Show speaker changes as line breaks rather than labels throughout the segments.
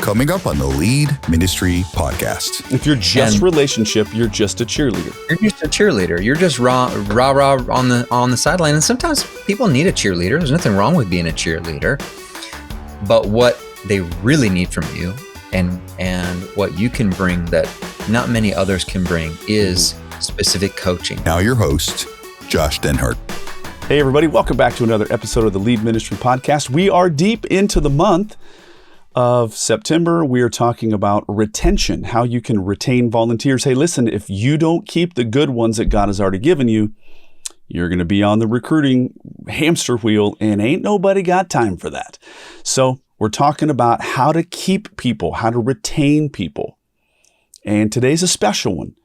coming up on the Lead Ministry Podcast.
If you're just relationship, you're just a cheerleader.
You're just a cheerleader. You're just rah on the sideline. And sometimes people need a cheerleader. There's nothing wrong with being a cheerleader. But what they really need from you and what you can bring that not many others can bring is specific coaching.
Now your host, Josh Denhart.
Hey everybody, welcome back to another episode of the Lead Ministry Podcast. We are deep into the month of September. We are talking about retention, how you can retain volunteers. Hey, listen, if you don't keep the good ones that God has already given you, you're going to be on the recruiting hamster wheel, and ain't nobody got time for that. So we're talking about how to keep people, how to retain people. And today's a special one.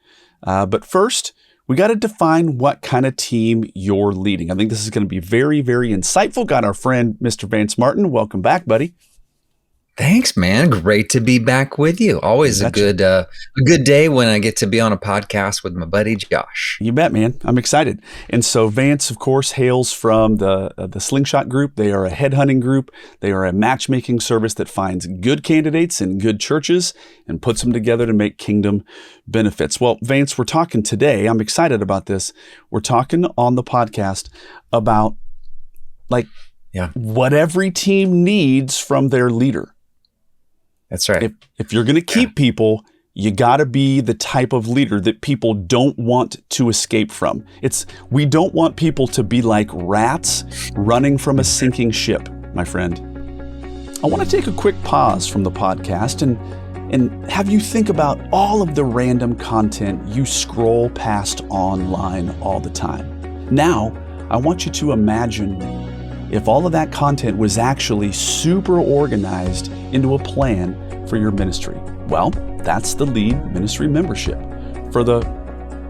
But first, we got to define what kind of team you're leading. I think this is going to be very, very insightful. Got our friend, Mr. Vance Martin. Welcome back, buddy.
Thanks, man. Great to be back with you. Always a good day when I get to be on a podcast with my buddy Josh.
You bet, man. I'm excited. And so Vance, of course, hails from the Slingshot Group. They are a headhunting group. They are a matchmaking service that finds good candidates in good churches and puts them together to make kingdom benefits. Well, Vance, we're talking today. I'm excited about this. We're talking on the podcast about what every team needs from their leader.
That's right.
If you're going to keep people, you got to be the type of leader that people don't want to escape from. We don't want people to be like rats running from a sinking ship, my friend. I want to take a quick pause from the podcast and have you think about all of the random content you scroll past online all the time. Now, I want you to imagine if all of that content was actually super organized into a plan for your ministry. Well, that's the Lead Ministry membership. For the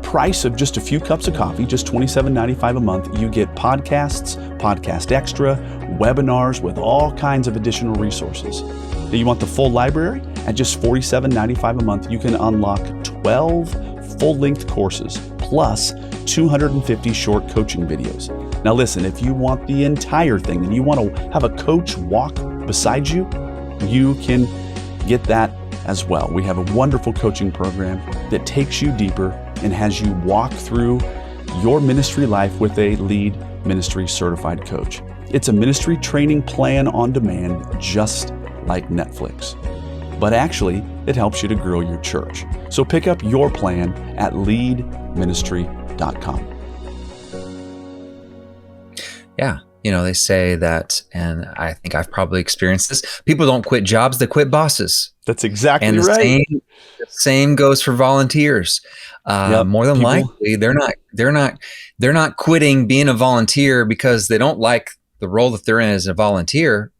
price of just a few cups of coffee, just $27.95 a month, you get podcasts, podcast extra, webinars with all kinds of additional resources. Now, you want the full library? At just $47.95 a month, you can unlock 12 full-length courses, plus 250 short coaching videos. Now listen, if you want the entire thing and you want to have a coach walk beside you, you can get that as well. We have a wonderful coaching program that takes you deeper and has you walk through your ministry life with a Lead Ministry certified coach. It's a ministry training plan on demand, just like Netflix. But actually, it helps you to grow your church. So pick up your plan at leadministry.com.
Yeah. They say that, and I think I've probably experienced this. People don't quit jobs, they quit bosses.
That's exactly
and
right.
The same goes for volunteers. More than likely, they're not quitting being a volunteer because they don't like the role that they're in as a volunteer.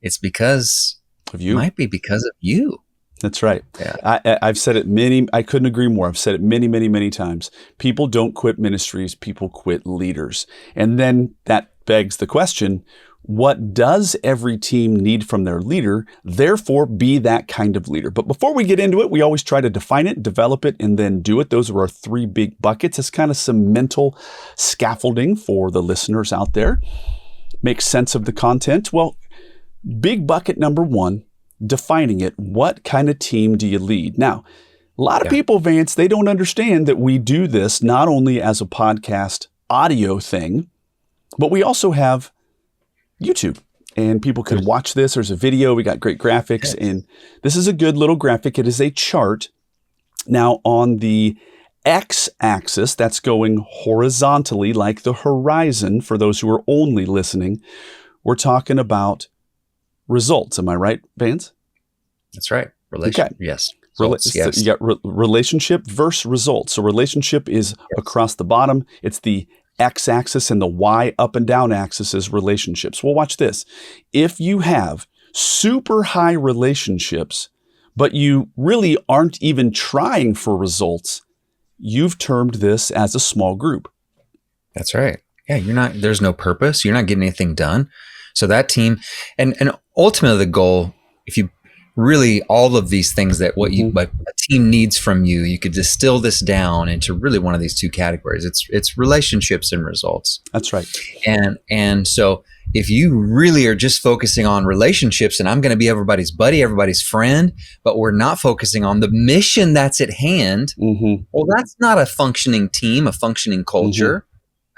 It's because of you. It might be because of you.
That's right.
Yeah.
I've said it I couldn't agree more. I've said it many, many, many times. People don't quit ministries, people quit leaders. And then that begs the question, what does every team need from their leader? Therefore, be that kind of leader. But before we get into it, we always try to define it, develop it, and then do it. Those are our three big buckets. It's kind of some mental scaffolding for the listeners out there. Make sense of the content. Well, big bucket number one, defining it. What kind of team do you lead? Now, a lot of people, Vance, they don't understand that we do this not only as a podcast audio thing, but we also have YouTube, and people can watch this. There's a video. We got great graphics, and this is a good little graphic. It is a chart. Now, on the x-axis, that's going horizontally like the horizon for those who are only listening. We're talking about results. Am I right, Vance?
That's right. Yes.
Results, yes. You got relationship versus results. So relationship is across the bottom. It's the x-axis, and the y up and down axis is relationships. Well, watch this. If you have super high relationships, but you really aren't even trying for results, you've termed this as a small group.
That's right. Yeah, there's no purpose. You're not getting anything done. So that team, and ultimately the goal, if you really, all of these things that what a team needs from you, you could distill this down into really one of these two categories. It's relationships and results.
That's right.
And so if you really are just focusing on relationships and I'm going to be everybody's buddy, everybody's friend, but we're not focusing on the mission that's at hand, well, that's not a functioning team, a functioning culture.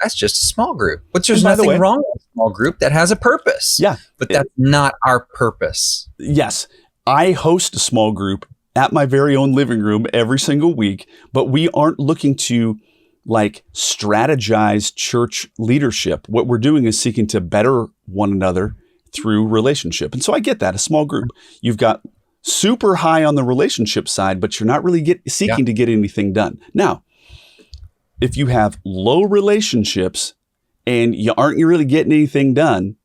That's just a small group. But there's nothing wrong with a small group that has a purpose.
Yeah.
But that's not our purpose.
Yes. I host a small group at my very own living room every single week, but we aren't looking to like strategize church leadership. What we're doing is seeking to better one another through relationship. And so I get that, a small group. You've got super high on the relationship side, but you're not really seeking to get anything done. Now, if you have low relationships and you aren't really getting anything done,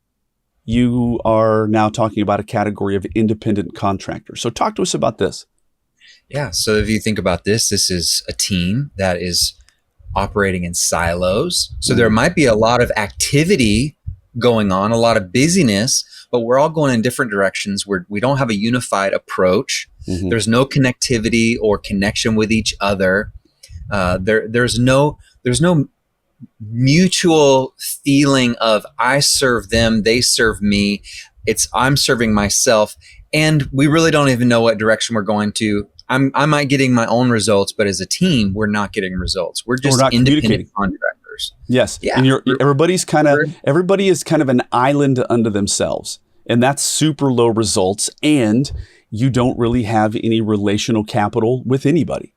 you are now talking about a category of independent contractors. So talk to us about this.
Yeah. So if you think about this is a team that is operating in silos. So there might be a lot of activity going on, a lot of busyness, but we're all going in different directions. We don't have a unified approach. There's no connectivity or connection with each other. There's no mutual feeling of I serve them, they serve me. It's I'm serving myself, and we really don't even know what direction we're going to. I might getting my own results, but as a team, we're not getting results. We're just independent contractors.
Yes,
yeah.
And everybody is kind of an island unto themselves, and that's super low results. And you don't really have any relational capital with anybody.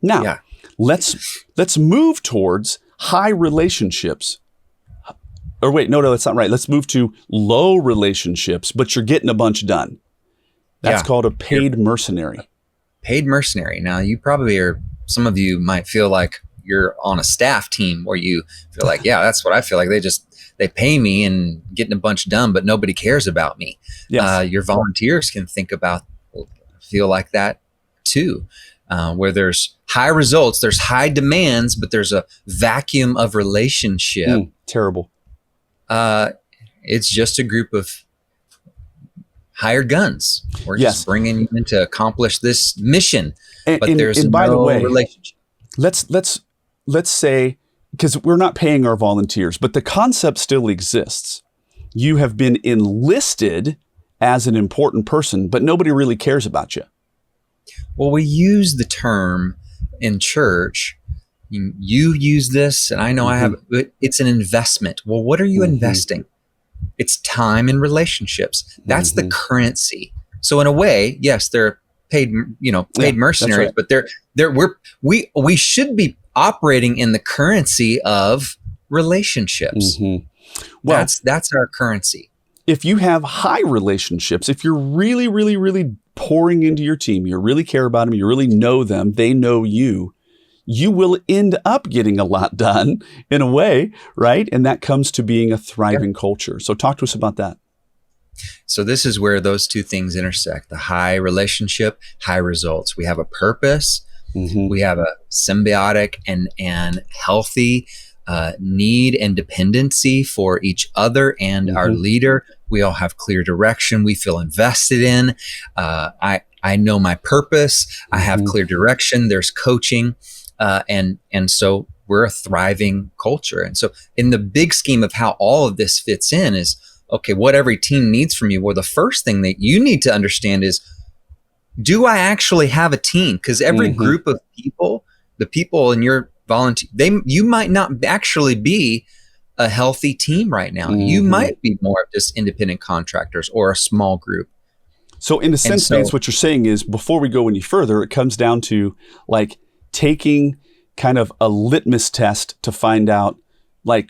Now, let's move towards high relationships. Or wait, no, that's not right. Let's move to low relationships, but you're getting a bunch done. That's called a paid mercenary.
Paid mercenary. Now, you probably are, some of you might feel like you're on a staff team where you feel like, yeah, that's what I feel like. They pay me and getting a bunch done, but nobody cares about me. Yes. Your volunteers can feel like that too, where there's high results, there's high demands, but there's a vacuum of relationship.
Terrible.
It's just a group of hired guns. We're just bringing you in to accomplish this mission, but there's
by the way,
relationship.
Let's say, because we're not paying our volunteers, but the concept still exists. You have been enlisted as an important person, but nobody really cares about you.
Well, we use the term in church. You use this, and I know I have. It's an investment. Well, what are you investing? It's time and relationships. That's the currency. So in a way, yes, they're paid mercenaries, but we should be operating in the currency of relationships. Well, that's our currency.
If you have high relationships, if you're really, really, really pouring into your team, you really care about them, you really know them, they know you, you will end up getting a lot done in a way, right? And that comes to being a thriving culture. So talk to us about that.
So this is where those two things intersect, the high relationship, high results. We have a purpose. We have a symbiotic and healthy need and dependency for each other and our leader. We all have clear direction. We feel invested in. I know my purpose. I have clear direction. There's coaching. And so we're a thriving culture. And so in the big scheme of how all of this fits in is, okay, what every team needs from you. Well, the first thing that you need to understand is, do I actually have a team? Because every group of people, the people in your volunteer, you might not actually be a healthy team right now. You might be more of just independent contractors or a small group.
So in a sense, Vance, what you're saying is, before we go any further, it comes down to like taking kind of a litmus test to find out like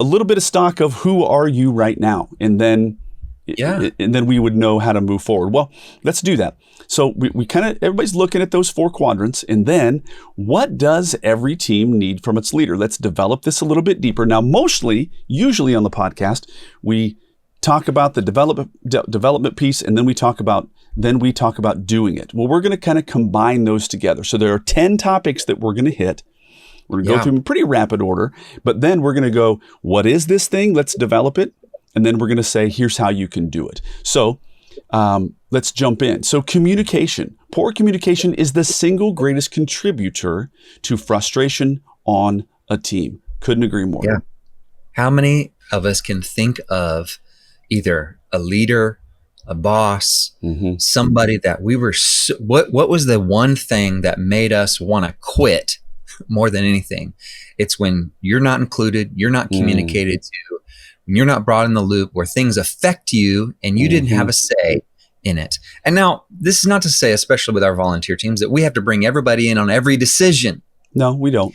a little bit of stock of who are you right now. And then we would know how to move forward. Well, let's do that. So we kind of, everybody's looking at those 4 quadrants, and then what does every team need from its leader? Let's develop this a little bit deeper. Now, usually on the podcast, we talk about the development piece, and then we talk about doing it. Well, we're going to kind of combine those together. So there are 10 topics that we're going to hit. We're going to go through them in pretty rapid order, but then we're going to go, what is this thing? Let's develop it. And then we're going to say, here's how you can do it. So let's jump in. So communication. Poor communication is the single greatest contributor to frustration on a team. Couldn't agree more.
Yeah. How many of us can think of either a leader, a boss, somebody that we were, what was the one thing that made us want to quit more than anything? It's when you're not included, you're not communicated to, when you're not brought in the loop, where things affect you and you didn't have a say in it. And now, this is not to say, especially with our volunteer teams, that we have to bring everybody in on every decision.
No, we don't.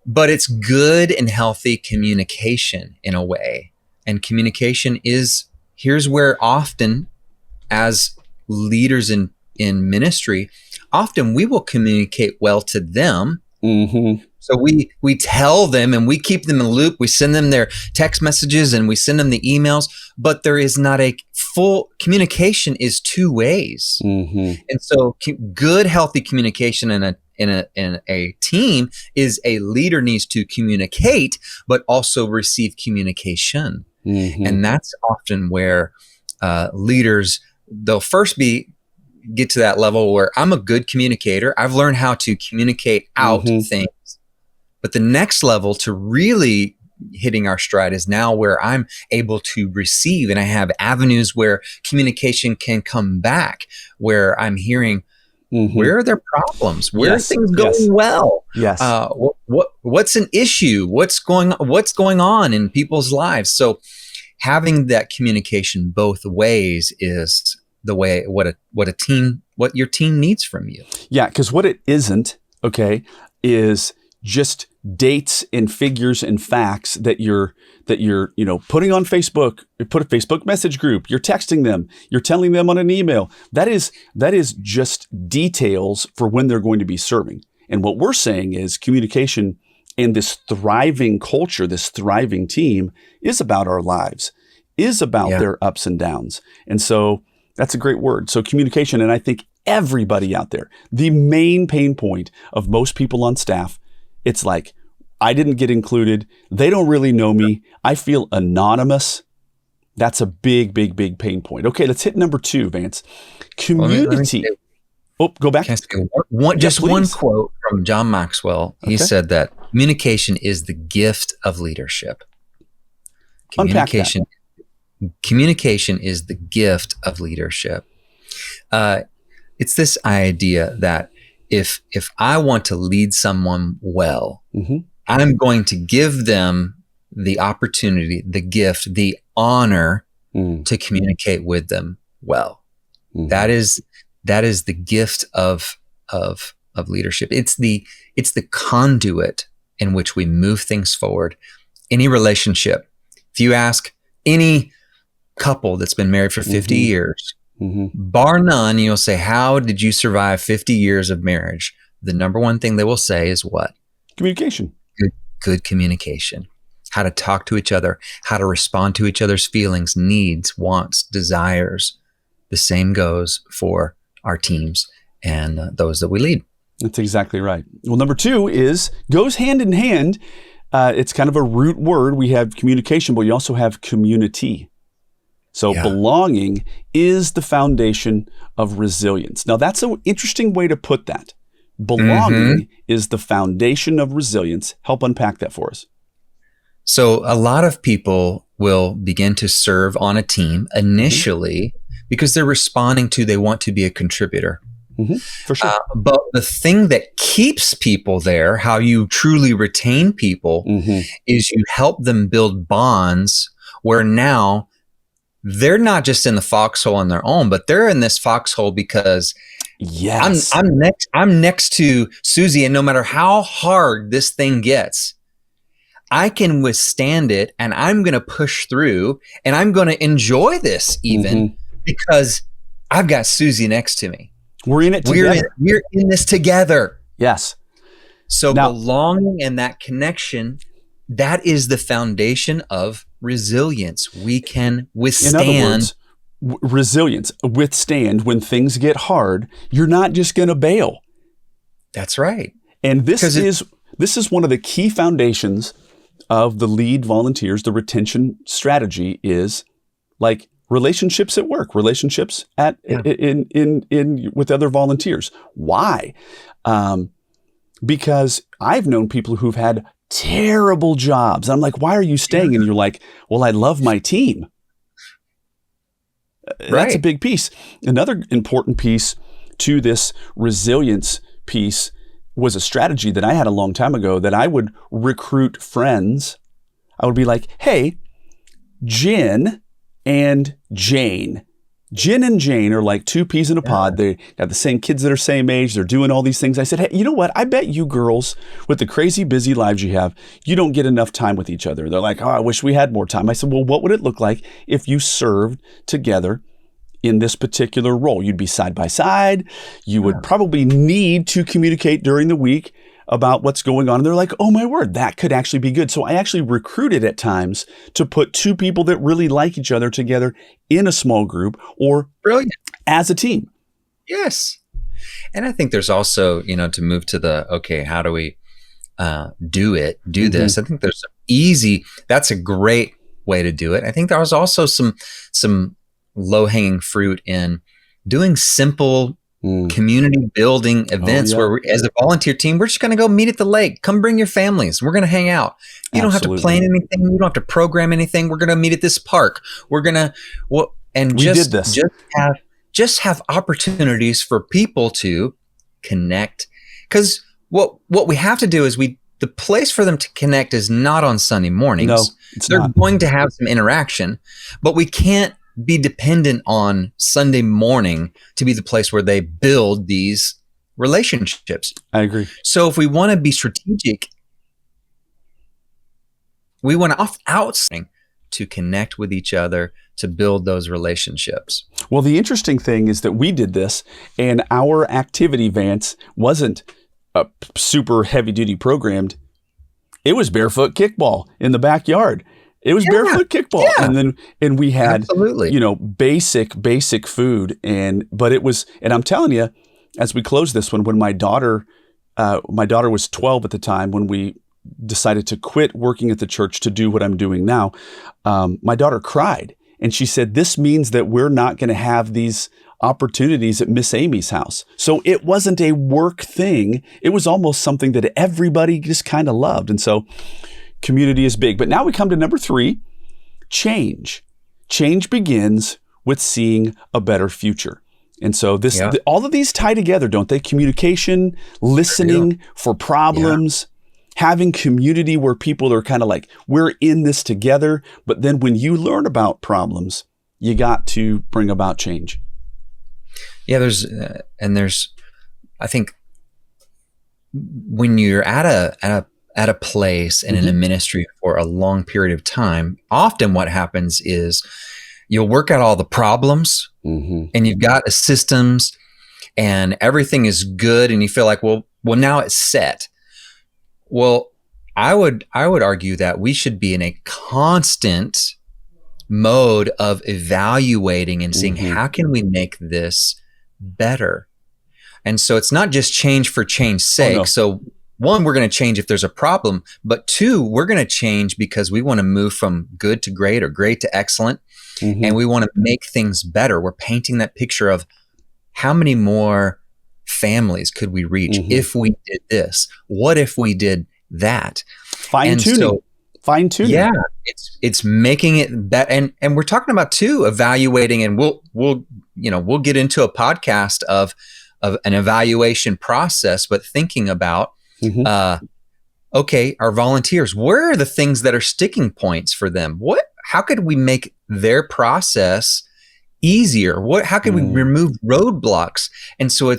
But it's good and healthy communication in a way. And communication is, here's where often as leaders in ministry, often we will communicate well to them. So we tell them and we keep them in the loop. We send them their text messages and we send them the emails, but there is not a full communication is two ways. And so good, healthy communication in a team is a leader needs to communicate, but also receive communication. And that's often where leaders, they'll first get to that level where I'm a good communicator. I've learned how to communicate out things. But the next level to really hitting our stride is now where I'm able to receive, and I have avenues where communication can come back, where I'm hearing where are their problems, where are things going well, what's an issue, what's going on in people's lives. So having that communication both ways is the way what your team needs from you. Yeah,
because what it isn't, is just dates and figures and facts that you're putting on Facebook. You put a Facebook message group, you're texting them, you're telling them on an email. That is just details for when they're going to be serving. And what we're saying is communication in this thriving culture, this thriving team is about our lives, is about their ups and downs. And so that's a great word. So communication, and I think everybody out there, the main pain point of most people on staff, it's like, I didn't get included. They don't really know me. I feel anonymous. That's a big, big, big pain point. Okay, let's hit number 2, Vance. Community. Go back.
One quote from John Maxwell. He said that communication is the gift of leadership. Communication is the gift of leadership. It's this idea that if I want to lead someone well, I'm going to give them the opportunity, the gift, the honor to communicate with them well. That is the gift of leadership. It's the conduit in which we move things forward. Any relationship, if you ask any couple that's been married for 50 years, bar none, you'll say, how did you survive 50 years of marriage? The number one thing they will say is what?
Communication.
Good communication. How to talk to each other, how to respond to each other's feelings, needs, wants, desires. The same goes for our teams and those that we lead.
That's exactly right. Well, number 2 goes hand in hand. It's kind of a root word. We have communication, but we also have community. So belonging is the foundation of resilience. Now, that's an interesting way to put that. Belonging is the foundation of resilience. Help unpack that for us.
So a lot of people will begin to serve on a team initially because they're responding to, they want to be a contributor.
For sure.
But the thing that keeps people there, how you truly retain people, is you help them build bonds where now they're not just in the foxhole on their own, but they're in this foxhole because I'm next to Susie, and no matter how hard this thing gets, I can withstand it, and I'm going to push through, and I'm going to enjoy this even because I've got Susie next to me.
We're in it together.
We're in this together.
Yes.
So now, belonging and that connection, that is the foundation of resilience. We can withstand.
In other words, resilience, withstand when things get hard. You're not just going to bail.
That's right.
And this is one of the key foundations of the lead volunteers. The retention strategy is like, relationships at work, relationships at in with other volunteers. Why? Because I've known people who've had terrible jobs. I'm like, why are you staying? And you're like, well, I love my team. That's a big piece. Another important piece to this resilience piece was a strategy that I had a long time ago, that I would recruit friends. I would be like, hey, Jen and Jane. Jen and Jane are like two peas in a pod. They have the same kids that are same age. They're doing all these things. I said, hey, you know what? I bet you girls, with the crazy busy lives you have, you don't get enough time with each other. They're like, oh, I wish we had more time. I said, well, what would it look like if you served together in this particular role? You'd be side by side. You would probably need to communicate during the week about what's going on. And they're like, oh my word, that could actually be good. So I actually recruited at times to put two people that really like each other together in a small group or as a team.
Yes. And I think there's also, to move to the, okay, how do we do this? I think there's that's a great way to do it. I think there was also some low-hanging fruit in doing simple community building events where as a volunteer team, we're just going to go meet at the lake. Come bring your families. We're going to hang out. You don't have to plan anything. You don't have to program anything. We're going to meet at this park. We're going to, just have opportunities for people to connect. Because what we have to do is the place for them to connect is not on Sunday mornings.
No,
they're going to have some interaction, but we can't be dependent on Sunday morning to be the place where they build these relationships.
I agree.
So if we want to be strategic, we want to outsource to connect with each other, to build those relationships.
Well, the interesting thing is that we did this, and our activity, Vance, wasn't a super heavy duty programmed. It was barefoot kickball in the backyard. It was barefoot kickball. Yeah. And we had, basic food. But it was, and I'm telling you, as we close this one, when my daughter was 12 at the time, when we decided to quit working at the church to do what I'm doing now, my daughter cried. And she said, this means that we're not going to have these opportunities at Miss Amy's house. So it wasn't a work thing. It was almost something that everybody just kind of loved. And so community is big. But now we come to number 3, change. Change begins with seeing a better future. And so all of these tie together, don't they? Communication, listening for problems, having community where people are kind of like, we're in this together. But then when you learn about problems, you got to bring about change.
Yeah, there's, I think when you're at a place and in a ministry for a long period of time, often what happens is you'll work out all the problems and you've got systems and everything is good and you feel like, well, now it's set. Well, I would argue that we should be in a constant mode of evaluating and seeing how can we make this better. And so it's not just change for change's sake. So 1, we're going to change if there's a problem, but 2, we're going to change because we want to move from good to great or great to excellent. And we want to make things better. We're painting that picture of how many more families could we reach if we did this? What if we did that?
Fine tuning.
Yeah, it's making it better. And we're talking about too, evaluating, and we'll get into a podcast of an evaluation process, but thinking about okay, our volunteers, where are the things that are sticking points for them? How could we make their process easier? How could we remove roadblocks? And so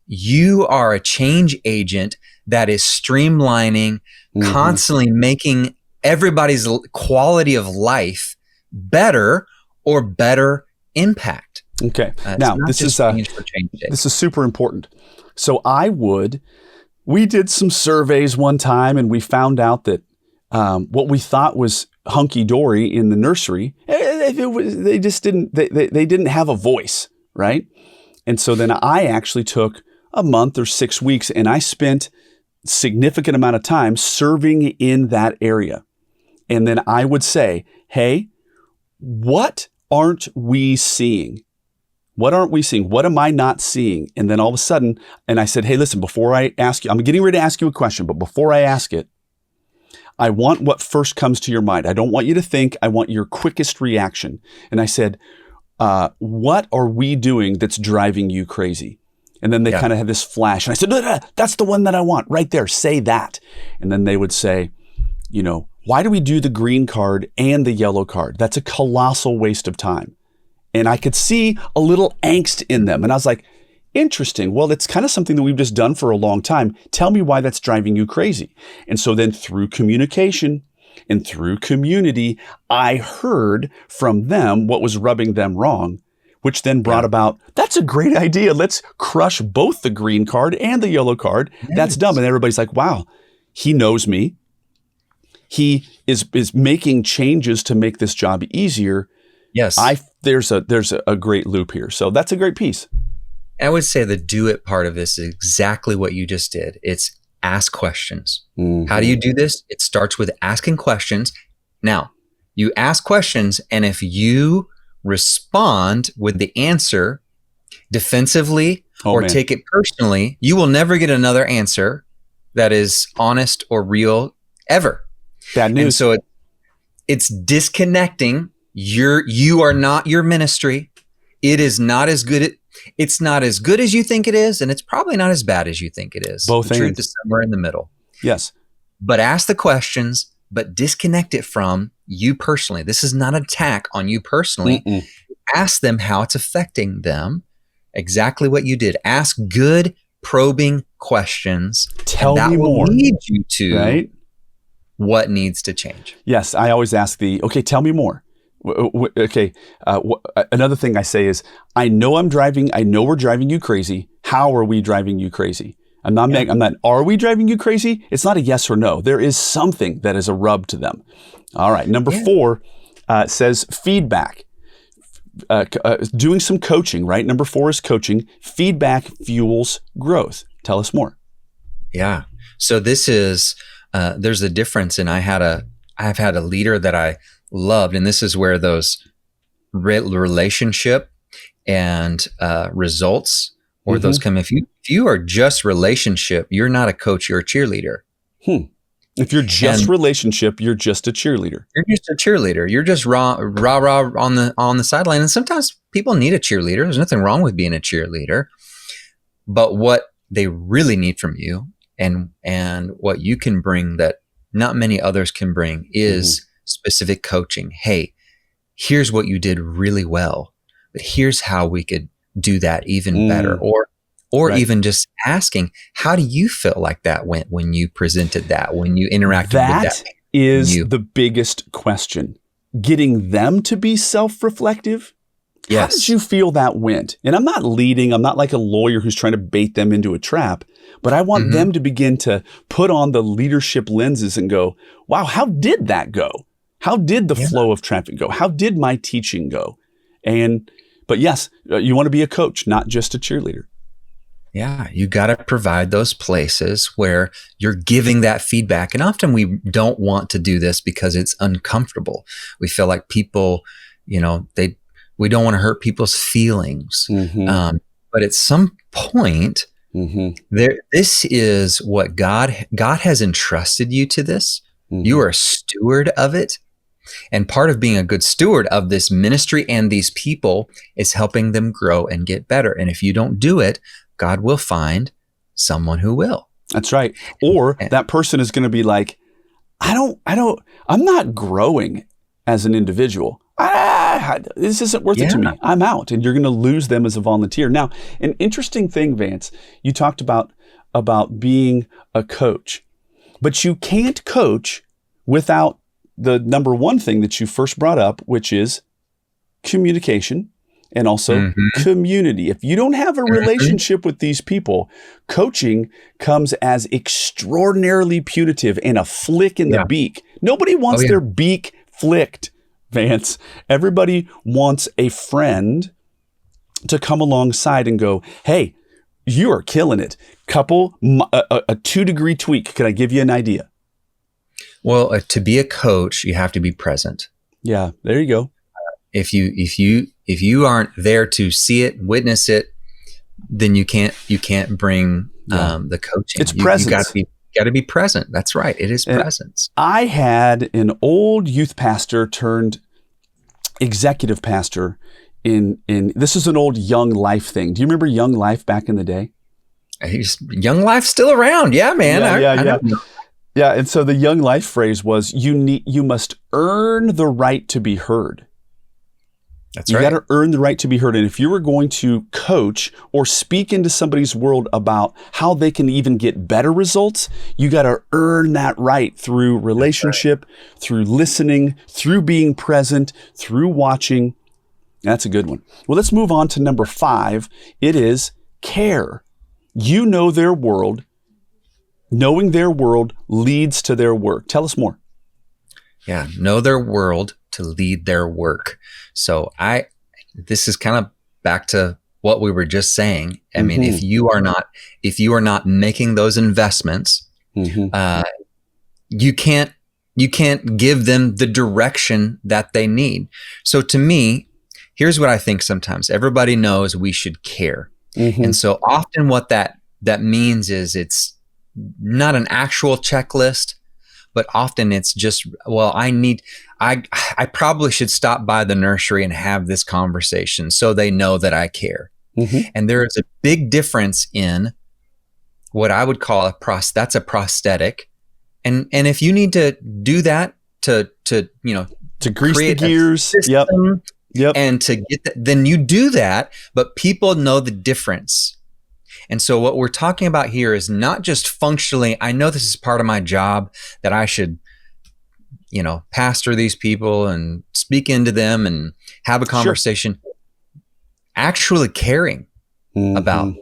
you are a change agent that is streamlining, constantly making everybody's quality of life better or better impact.
Okay. Now, this is super important. So we did some surveys one time and we found out that what we thought was hunky-dory in the nursery, they didn't have a voice, right? And so then I actually took a month or 6 weeks and I spent significant amount of time serving in that area. And then I would say, hey, what aren't we seeing? What aren't we seeing? What am I not seeing? And then all of a sudden, and I said, hey, listen, before I ask you, I'm getting ready to ask you a question, but before I ask it, I want what first comes to your mind. I don't want you to think. I want your quickest reaction. And I said, what are we doing that's driving you crazy? And then they kind of had this flash. And I said, no, that's the one that I want right there. Say that. And then they would say, why do we do the green card and the yellow card? That's a colossal waste of time. And I could see a little angst in them. And I was like, interesting. Well, it's kind of something that we've just done for a long time. Tell me why that's driving you crazy. And so then through communication and through community, I heard from them what was rubbing them wrong, which then brought about, that's a great idea. Let's crush both the green card and the yellow card. Yes. That's dumb. And everybody's like, wow, he knows me. He is making changes to make this job easier.
Yes.
There's a great loop here. So that's a great piece.
I would say the do it part of this is exactly what you just did. It's ask questions. Mm-hmm. How do you do this? It starts with asking questions. Now, you ask questions, and if you respond with the answer defensively take it personally, you will never get another answer that is honest or real ever.
Bad news.
And so it's disconnecting. You are not your ministry. It is not as good. It's not as good as you think it is, and it's probably not as bad as you think it is.
Both
the truth is somewhere in the middle.
Yes.
But ask the questions, but disconnect it from you personally. This is not an attack on you personally. Mm-mm. Ask them how it's affecting them. Exactly what you did. Ask good, probing questions.
Tell me more.
That will lead you to what needs to change.
Yes. I always ask tell me more. Okay. Another thing I say is, I know we're driving you crazy. How are we driving you crazy? Are we driving you crazy? It's not a yes or no. There is something that is a rub to them. All right. Number 4 says feedback. Doing some coaching, right? Number 4 is coaching. Feedback fuels growth. Tell us more.
Yeah. So this is, there's a difference. And I've had a leader that I loved, and this is where those relationship and results or those come. If you are just relationship, you're not a coach, you're a cheerleader.
If you're just relationship, you're just a cheerleader.
You're just a cheerleader. You're just rah on the sideline. And sometimes people need a cheerleader. There's nothing wrong with being a cheerleader. But what they really need from you and what you can bring that not many others can bring is specific coaching. Hey, here's what you did really well, but here's how we could do that even better. Or even just asking, how do you feel like that went when you presented that, when you interacted with that?
That is the biggest question. Getting them to be self-reflective.
Yes.
How did you feel that went? And I'm not leading. I'm not like a lawyer who's trying to bait them into a trap, but I want them to begin to put on the leadership lenses and go, wow, how did that go? How did the flow of traffic go? How did my teaching go? But yes, you want to be a coach, not just a cheerleader.
Yeah, you got to provide those places where you're giving that feedback. And often we don't want to do this because it's uncomfortable. We feel like people, we don't want to hurt people's feelings. But at some point, this is what God has entrusted you to this. You are a steward of it. And part of being a good steward of this ministry and these people is helping them grow and get better. And if you don't do it, God will find someone who will.
That's right. Or that person is going to be like, I'm not growing as an individual. This isn't worth it to me. I'm out. And you're going to lose them as a volunteer. Now, an interesting thing, Vance, you talked about being a coach, but you can't coach without the number one thing that you first brought up, which is communication and also community. If you don't have a relationship with these people, coaching comes as extraordinarily punitive and a flick in the beak. Nobody wants their beak flicked, Vance. Everybody wants a friend to come alongside and go, hey, you are killing it. A 2-degree tweak. Can I give you an idea?
Well, to be a coach, you have to be present.
Yeah, there you go.
if you aren't there to see it, witness it, then you can't bring the coaching.
It's presence.
You got to be present. That's right. It is presence.
I had an old youth pastor turned executive pastor in this is an old Young Life thing. Do you remember Young Life back in the day?
Young Life's still around. Yeah, man.
Yeah. And so the Young Life phrase was you must earn the right to be heard.
That's right.
You got to earn the right to be heard. And if you were going to coach or speak into somebody's world about how they can even get better results, you got to earn that right through relationship, through listening, through being present, through watching. That's a good one. Well, let's move on to number 5. It is care. You know their world. Knowing their world leads to their work. Tell us more.
Yeah, know their world to lead their work. So this is kind of back to what we were just saying. I mean, if you are not making those investments, you can't give them the direction that they need. So to me, here's what I think sometimes. Everybody knows we should care. And so often what that means is it's not an actual checklist, but often it's just, well, I probably should stop by the nursery and have this conversation so they know that I care. And there is a big difference in what I would call that's a prosthetic. And if you need to do that to
grease the gears,
system, and to get that, then you do that, but people know the difference. And so what we're talking about here is not just functionally, I know this is part of my job that I should, pastor these people and speak into them and have a conversation. Sure. Actually caring about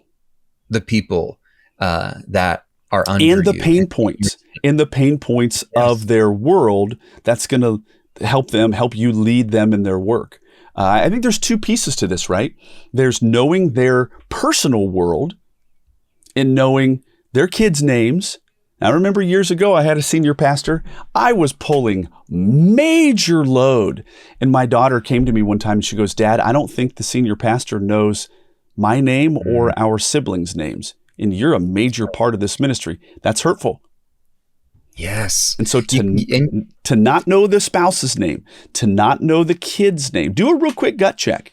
the people that are under
and the
you.
pain points and the pain points of their world. That's going to help you lead them in their work. I think there's 2 pieces to this, right? There's knowing their personal world and knowing their kids' names. I remember years ago, I had a senior pastor. I was pulling major load. And my daughter came to me one time and she goes, "Dad, I don't think the senior pastor knows my name or our siblings' names. And you're a major part of this ministry." That's hurtful.
Yes.
And so to not know the spouse's name, to not know the kid's name, do a real quick gut check.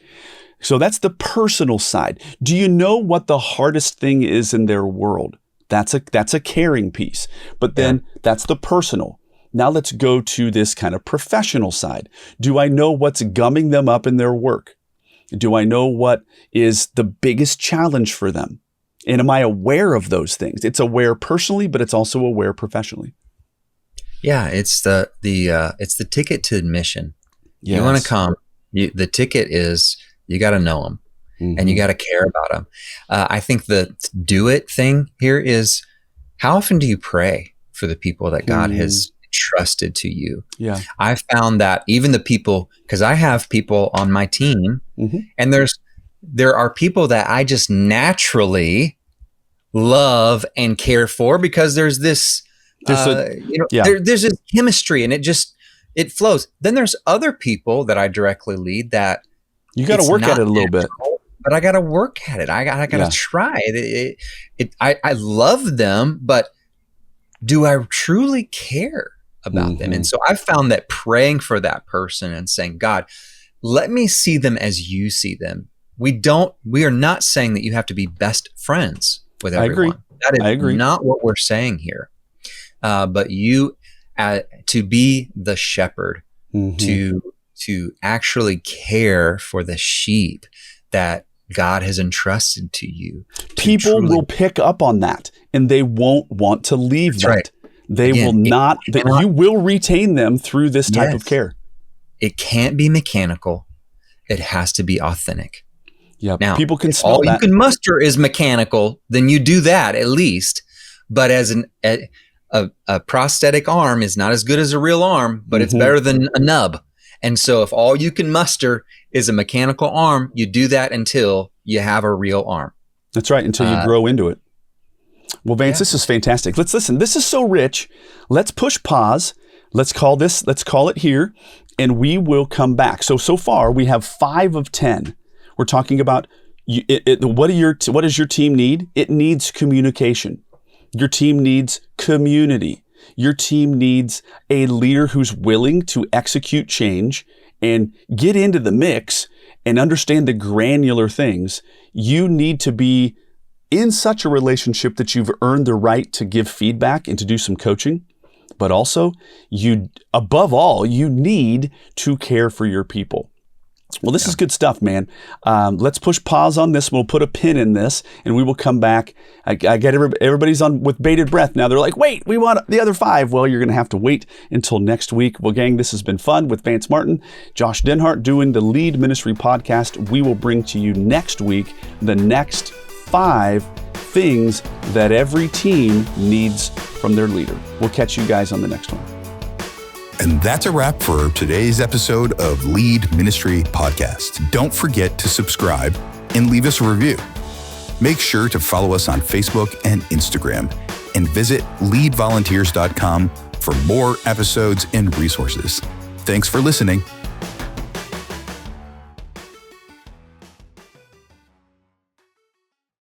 So that's the personal side. Do you know what the hardest thing is in their world? That's a caring piece. But then that's the personal. Now let's go to this kind of professional side. Do I know what's gumming them up in their work? Do I know what is the biggest challenge for them? And am I aware of those things? It's aware personally, but it's also aware professionally.
Yeah, it's the ticket to admission.
Yes.
You want to come. The ticket is you got to know them, and you got to care about them. I think the do it thing here is, how often do you pray for the people that God has entrusted to you?
Yeah,
I found that even the people, because I have people on my team, and there are people that I just naturally love and care for because there's this. There's this chemistry and it flows. Then there's other people that I directly lead that
you got to work at it a little bit,
but I got to work at it. I got to try it. I love them, but do I truly care about them? And so I found that praying for that person and saying, "God, let me see them as you see them." We are not saying that you have to be best friends with everyone.
I agree.
That is not what we're saying here. But you, to be the shepherd, to actually care for the sheep that God has entrusted to you.
People will pick up on that, and they won't want to leave that. Right. They will not. You will retain them through this type of care.
It can't be mechanical. It has to be authentic.
Yeah.
Now,
people can smell
all
that.
you can muster is mechanical. Then you do that at least. But as a prosthetic arm is not as good as a real arm, but it's better than a nub. And so if all you can muster is a mechanical arm, you do that until you have a real arm.
That's right, until you grow into it. Well, Vance, this is fantastic. Let's listen. This is so rich. Let's push pause. Let's call it here. and we will come back. So far we have 5 of 10. We're talking about what does your team need? It needs communication. Your team needs community. Your team needs a leader who's willing to execute change and get into the mix and understand the granular things. You need to be in such a relationship that you've earned the right to give feedback and to do some coaching. But also, above all, you need to care for your people. Well, this is good stuff, man. Let's push pause on this. We'll put a pin in this, and we will come back. I get everybody's on with bated breath now. They're like, wait, we want the other 5. Well, you're going to have to wait until next week. Well, gang, this has been fun with Vance Martin, Josh Denhart doing the Lead Ministry podcast. We will bring to you next week the next 5 things that every team needs from their leader. We'll catch you guys on the next one.
And that's a wrap for today's episode of Lead Ministry Podcast. Don't forget to subscribe and leave us a review. Make sure to follow us on Facebook and Instagram, and visit leadvolunteers.com for more episodes and resources. Thanks for listening.